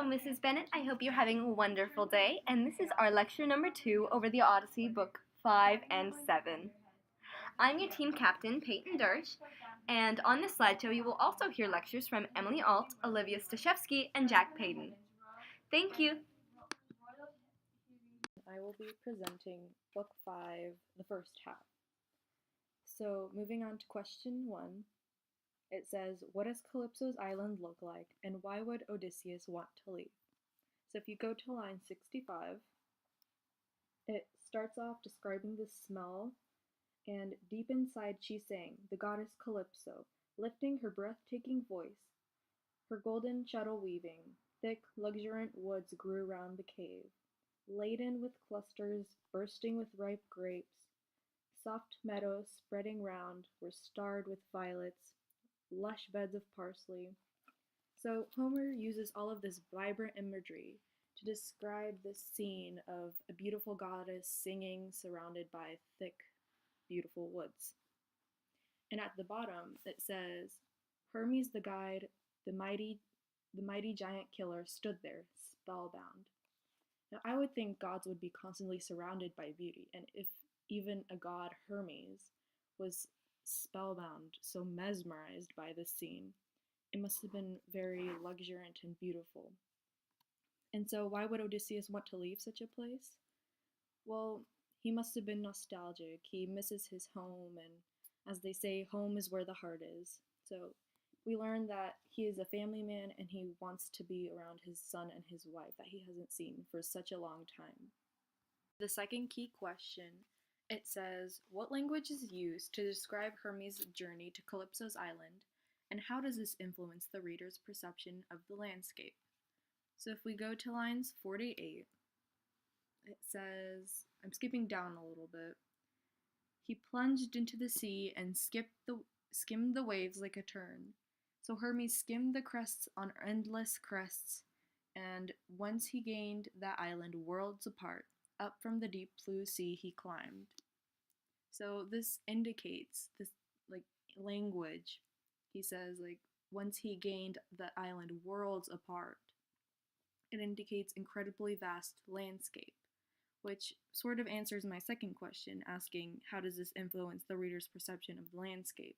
Hello, Mrs. Bennett. I hope you're having a wonderful day, and this is our lecture number 2 over the Odyssey, book 5 and 7. I'm your team captain, Peyton Dersh, and on this slideshow you will also hear lectures from Emily Alt, Olivia Stashevsky, and Jack Payton. Thank you. I will be presenting book 5, the first half. So moving on to question 1. It says, what does Calypso's island look like, and why would Odysseus want to leave? So if you go to line 65, it starts off describing the smell, and deep inside she sang, the goddess Calypso, lifting her breathtaking voice. Her golden shuttle weaving, thick, luxuriant woods grew round the cave, laden with clusters, bursting with ripe grapes. Soft meadows spreading round were starred with violets, lush beds of parsley. So Homer uses all of this vibrant imagery to describe this scene of a beautiful goddess singing surrounded by thick, beautiful woods. And at the bottom it says, Hermes the guide, the mighty giant killer stood there, spellbound. Now I would think gods would be constantly surrounded by beauty, and if even a god Hermes was spellbound, so mesmerized by this scene, it must have been very luxuriant and beautiful. And so why would Odysseus want to leave such a place? Well, he must have been nostalgic. He misses his home, and as they say, home is where the heart is. So we learn that he is a family man and he wants to be around his son and his wife that he hasn't seen for such a long time. The second key question, it says, what language is used to describe Hermes' journey to Calypso's island, and how does this influence the reader's perception of the landscape? So if we go to lines 48, it says, I'm skipping down a little bit, he plunged into the sea and skimmed the waves like a tern. So Hermes skimmed the crests on endless crests, and once he gained that island worlds apart, up from the deep blue sea he climbed. So this indicates this language. He says once he gained the island worlds apart. It indicates incredibly vast landscape, which sort of answers my second question, asking how does this influence the reader's perception of the landscape?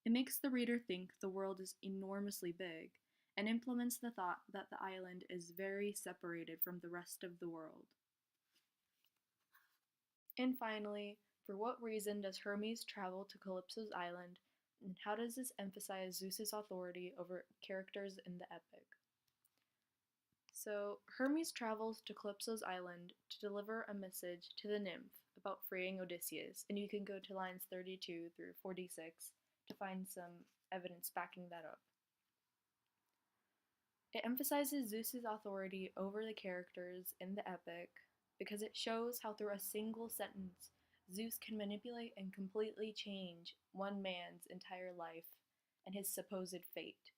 It makes the reader think the world is enormously big, and implements the thought that the island is very separated from the rest of the world. And finally, for what reason does Hermes travel to Calypso's island, and how does this emphasize Zeus's authority over characters in the epic? So, Hermes travels to Calypso's island to deliver a message to the nymph about freeing Odysseus, and you can go to lines 32 through 46 to find some evidence backing that up. It emphasizes Zeus's authority over the characters in the epic because it shows how through a single sentence, Zeus can manipulate and completely change one man's entire life and his supposed fate.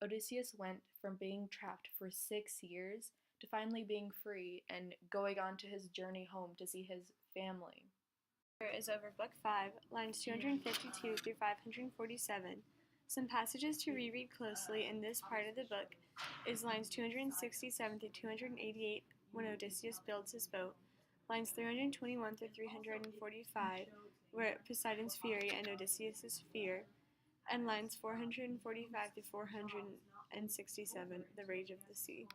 Odysseus went from being trapped for 6 years to finally being free and going on to his journey home to see his family. Here is over Book 5, lines 252 through 547. Some passages to reread closely in this part of the book is lines 267 through 288 when Odysseus builds his boat, lines 321 through 345 where Poseidon's fury and Odysseus' fear, and lines 445 to 467, the rage of the sea.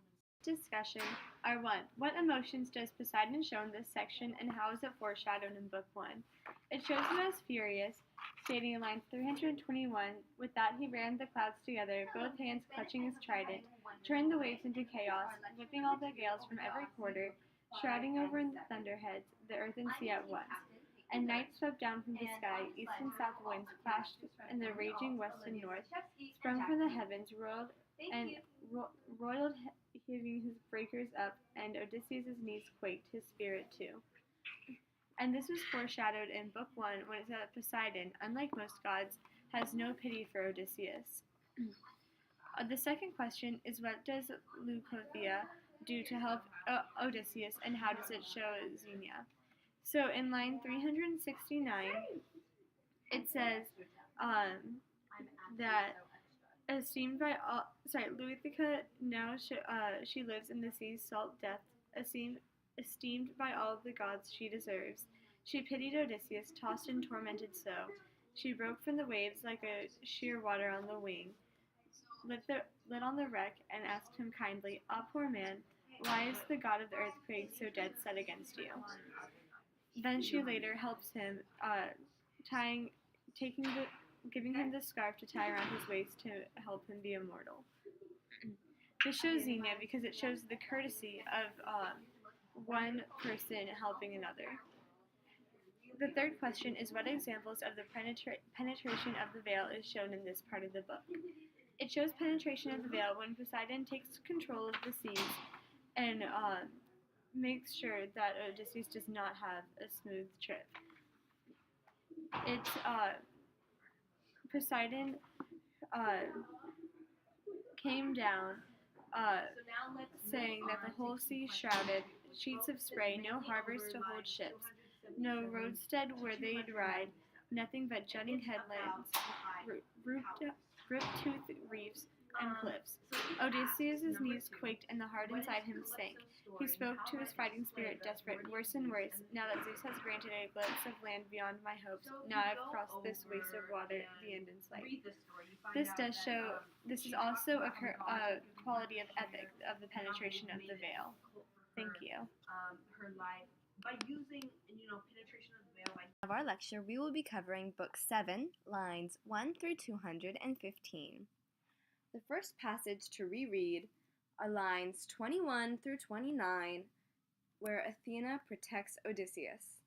Discussion are 1. What emotions does Poseidon show in this section, and how is it foreshadowed in Book 1? It shows him as furious, stating in line 321, with that he ran the clouds together, both hands clutching his trident, turned the waves into chaos, whipping all the gales from every quarter, shrouding over in thunderheads, the earth and sea at once. And night swept down from the sky, east and south winds clashed in the raging west and north, sprung from the heavens, roiled, heaving his breakers up, and Odysseus' knees quaked, his spirit too. And this was foreshadowed in Book 1 when it said that Poseidon, unlike most gods, has no pity for Odysseus. The second question is, what does Leucothea do to help Odysseus, and how does it show Xenia? So in line 369, it says that Esteemed by all, Luithica now she lives in the sea's salt depth, esteemed by all the gods she deserves. She pitied Odysseus, tossed and tormented so. She broke from the waves like a sheer water on the wing, lit on the wreck, and asked him kindly, "Ah, poor man, why is the god of the earthquake so dead set against you?" Then she later helps him, tying, taking the, giving him the scarf to tie around his waist to help him be immortal. This shows Xenia because it shows the courtesy of one person helping another. The third question is what examples of the penetration of the veil is shown in this part of the book. It shows penetration of the veil when Poseidon takes control of the seas and makes sure that Odysseus does not have a smooth trip. It's Poseidon came down, saying that the whole sea shrouded, sheets of spray, no harbors to hold ships, no roadstead where they'd ride, nothing but jutting headlands, rip-toothed reefs, and cliffs. Odysseus' knees quaked and the heart inside him sank. He spoke to his fighting spirit, desperate, worse and worse. Now that Zeus has granted a glimpse of land beyond my hopes, now I've crossed this waste of water, the end in sight. This is also a quality of epic of the penetration of the veil. Thank you. Of our lecture, we will be covering Book 7, lines 1 through 215. The first passage to reread are lines 21 through 29, where Athena protects Odysseus.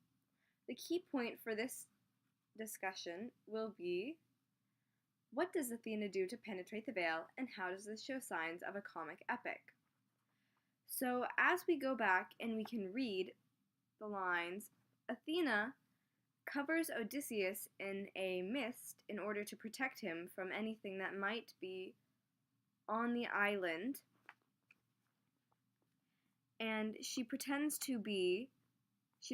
The key point for this discussion will be, what does Athena do to penetrate the veil, and how does this show signs of a comic epic? So as we go back and we can read the lines, Athena covers Odysseus in a mist in order to protect him from anything that might be on the island. And she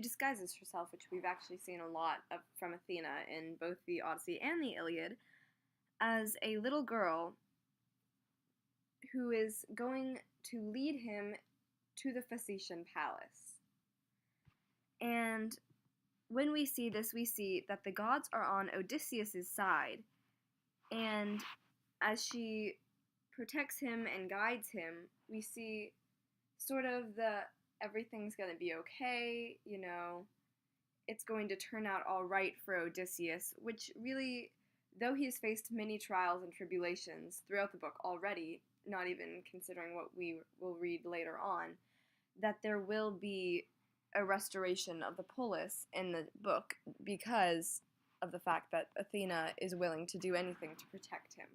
disguises herself, which we've actually seen a lot of from Athena in both the Odyssey and the Iliad, as a little girl who is going to lead him to the Phaeacian palace. And when we see this, we see that the gods are on Odysseus' side, and as she protects him and guides him, we see sort of everything's going to be okay, it's going to turn out all right for Odysseus, which really, though he has faced many trials and tribulations throughout the book already, not even considering what we will read later on, that there will be a restoration of the polis in the book because of the fact that Athena is willing to do anything to protect him.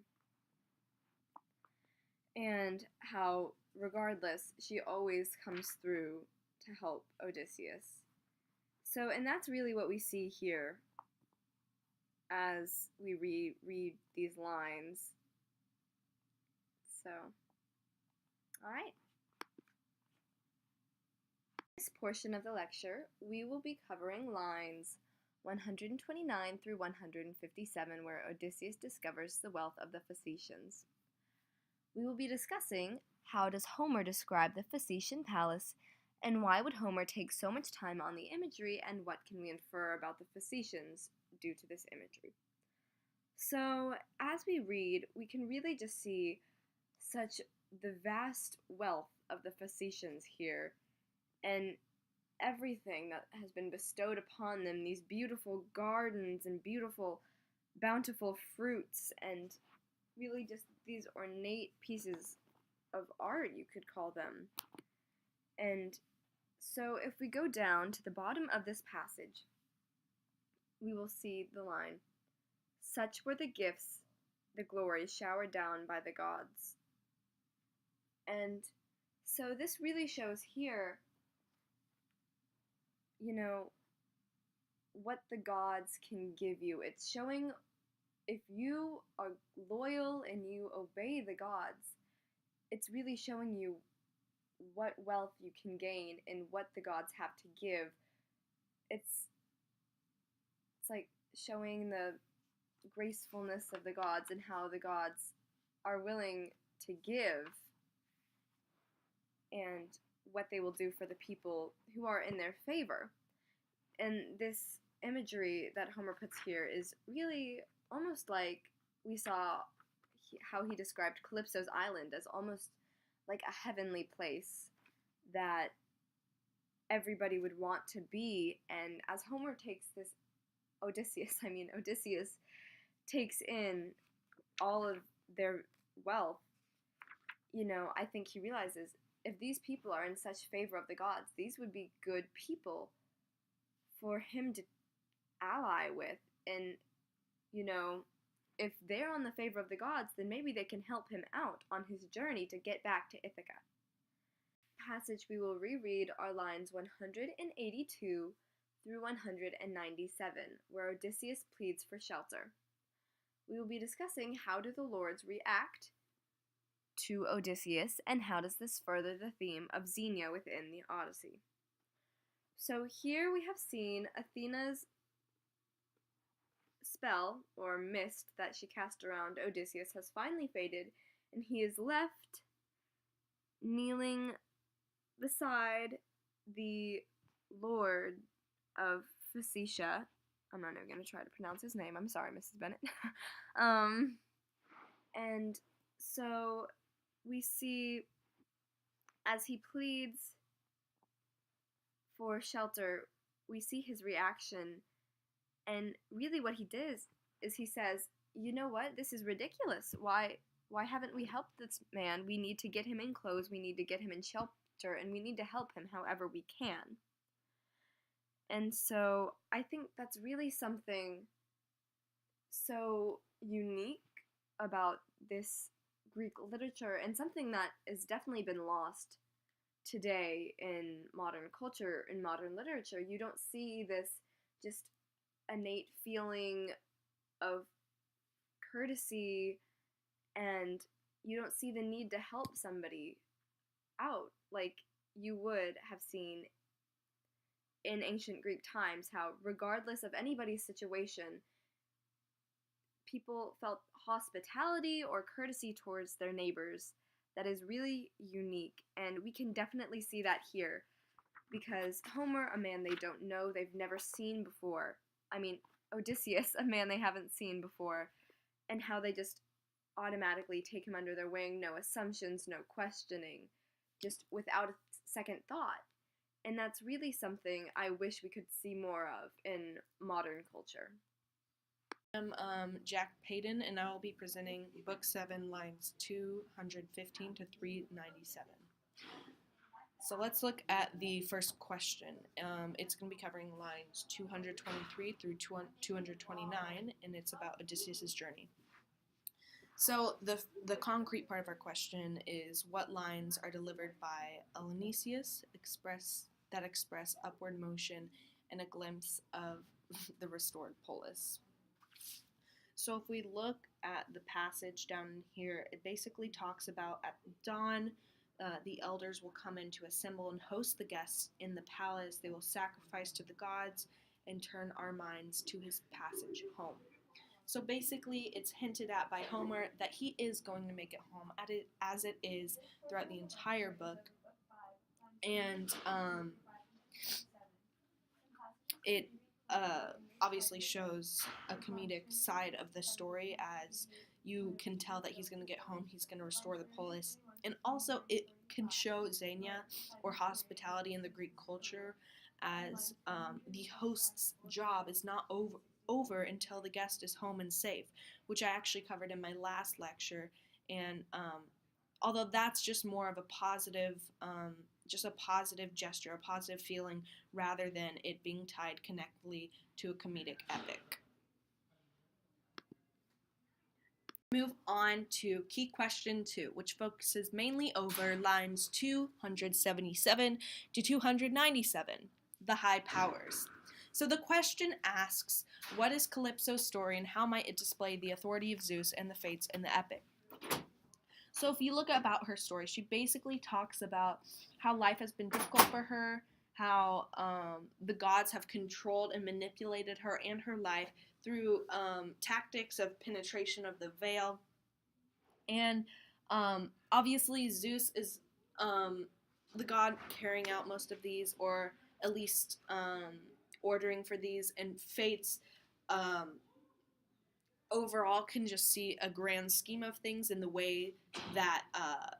And how, regardless, she always comes through to help Odysseus. So, and that's really what we see here as we read these lines. So, alright. In this portion of the lecture, we will be covering lines 129 through 157, where Odysseus discovers the wealth of the Phaeacians. We will be discussing how does Homer describe the Phaeacian palace, and why would Homer take so much time on the imagery, and what can we infer about the Phaeacians due to this imagery. So, as we read, we can really just see such the vast wealth of the Phaeacians here, and everything that has been bestowed upon them, these beautiful gardens and beautiful, bountiful fruits, and really just these ornate pieces of art, you could call them. And so if we go down to the bottom of this passage, we will see the line, "Such were the gifts, the glories showered down by the gods." And so this really shows here, what the gods can give you. It's showing if you are loyal and you obey the gods, it's really showing you what wealth you can gain and what the gods have to give. It's like showing the gracefulness of the gods and how the gods are willing to give and what they will do for the people who are in their favor. And this imagery that Homer puts here is really almost like we saw how he described Calypso's island as almost like a heavenly place that everybody would want to be. And as Homer takes this Odysseus takes in all of their wealth, I think he realizes if these people are in such favor of the gods, these would be good people for him to ally with. And, if they're on the favor of the gods, then maybe they can help him out on his journey to get back to Ithaca. The passage we will reread are lines 182 through 197, where Odysseus pleads for shelter. We will be discussing how do the lords react to Odysseus, and how does this further the theme of Xenia within the Odyssey. So here we have seen Athena's spell, or mist, that she cast around Odysseus has finally faded, and he is left kneeling beside the lord of Phaeacia. I'm not even going to try to pronounce his name. I'm sorry, Mrs. Bennett. And so we see, as he pleads for shelter, we see his reaction. And really what he does is he says, you know what, this is ridiculous. Why haven't we helped this man? We need to get him in clothes, we need to get him in shelter, and we need to help him however we can. And so I think that's really something so unique about this Greek literature, and something that has definitely been lost today in modern culture, in modern literature. You don't see this just innate feeling of courtesy, and you don't see the need to help somebody out like you would have seen in ancient Greek times, how regardless of anybody's situation, people felt hospitality or courtesy towards their neighbors that is really unique. And we can definitely see that here, because Homer, a man they don't know, they've never seen before. Odysseus, a man they haven't seen before, and how they just automatically take him under their wing, no assumptions, no questioning, just without a second thought. And that's really something I wish we could see more of in modern culture. I'm Jack Payton, and I will be presenting Book 7, lines 215 to 397. So let's look at the first question. It's going to be covering lines 223 through 229, and it's about Odysseus' journey. So the concrete part of our question is, what lines are delivered by Dionysius that express upward motion and a glimpse of the restored polis? So if we look at the passage down here, it basically talks about at dawn, the elders will come in to assemble and host the guests in the palace. They will sacrifice to the gods and turn our minds to his passage home. So basically, it's hinted at by Homer that he is going to make it home, as it is throughout the entire book. And it obviously shows a comedic side of the story, as you can tell that he's going to get home, he's going to restore the polis. And also, it can show Xenia, or hospitality in the Greek culture, as the host's job is not over until the guest is home and safe, which I actually covered in my last lecture. And although that's just more of a positive gesture, a positive feeling, rather than it being tied connectedly to a comedic epic. Move on to key question 2, which focuses mainly over lines 277 to 297, the high powers. So the question asks, what is Calypso's story and how might it display the authority of Zeus and the fates in the epic? So if you look about her story, she basically talks about how life has been difficult for her, how the gods have controlled and manipulated her and her life through tactics of penetration of the veil, And obviously, Zeus is the god carrying out most of these, or at least ordering for these, and Fates um, overall can just see a grand scheme of things in the way that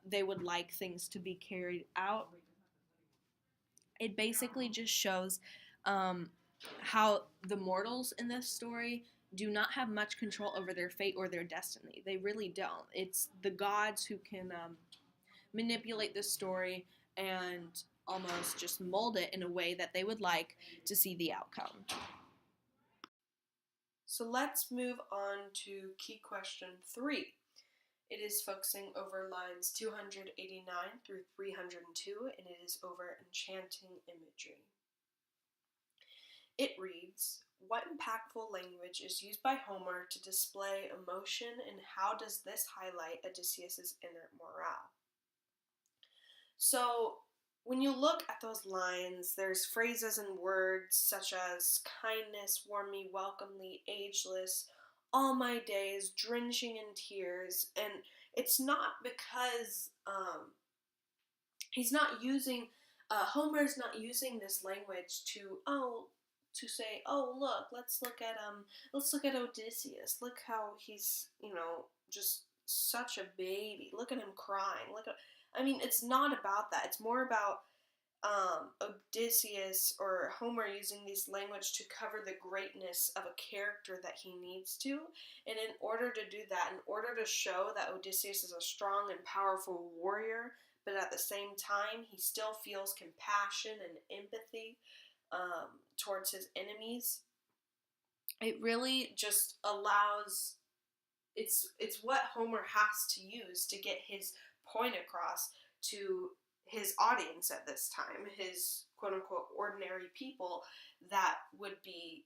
they would like things to be carried out. It basically just shows how the mortals in this story do not have much control over their fate or their destiny. They really don't. It's the gods who can manipulate the story and almost just mold it in a way that they would like to see the outcome. So let's move on to key question 3. It is focusing over lines 289 through 302, and it is over enchanting imagery. It reads, what impactful language is used by Homer to display emotion, and how does this highlight Odysseus' inner morale? So, when you look at those lines, there's phrases and words such as kindness, warm me, welcomely, ageless, all my days, drenching in tears, and it's not because he's not using, Homer's not using this language to say, oh look, let's look at Odysseus. Look how he's, just such a baby. Look at him crying. I mean, it's not about that. It's more about Odysseus or Homer using this language to cover the greatness of a character that he needs to. And in order to do that, in order to show that Odysseus is a strong and powerful warrior, but at the same time, he still feels compassion and empathy towards his enemies, it really just allows, it's what Homer has to use to get his point across to his audience at this time, his quote-unquote ordinary people that would be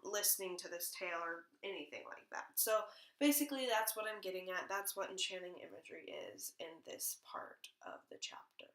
listening to this tale or anything like that. So basically that's what I'm getting at. That's what enchanting imagery is in this part of the chapter.